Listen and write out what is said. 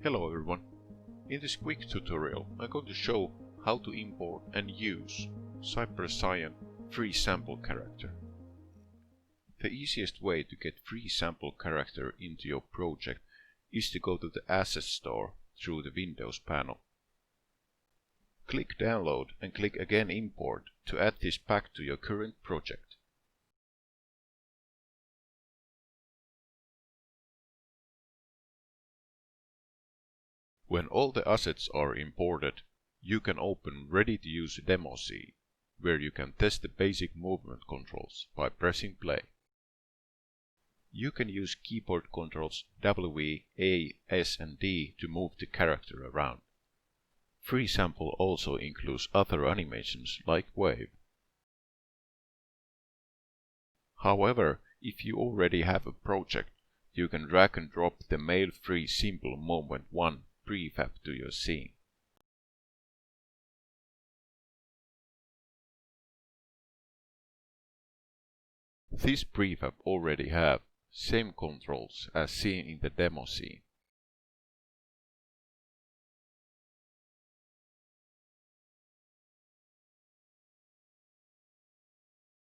Hello everyone. In this quick tutorial I'm going to show how to import and use Supercyan free sample character. The easiest way to get free sample character into your project is to go to the Asset Store through the Windows panel. Click Download and click again Import to add this pack to your current project. When all the assets are imported, you can open ready-to-use demo scene, where you can test the basic movement controls by pressing play. You can use keyboard controls W, A, S and D to move the character around. Free sample also includes other animations like wave. However, if you already have a project, you can drag and drop the male free simple moment 1 prefab to your scene. This prefab already have same controls as seen in the demo scene.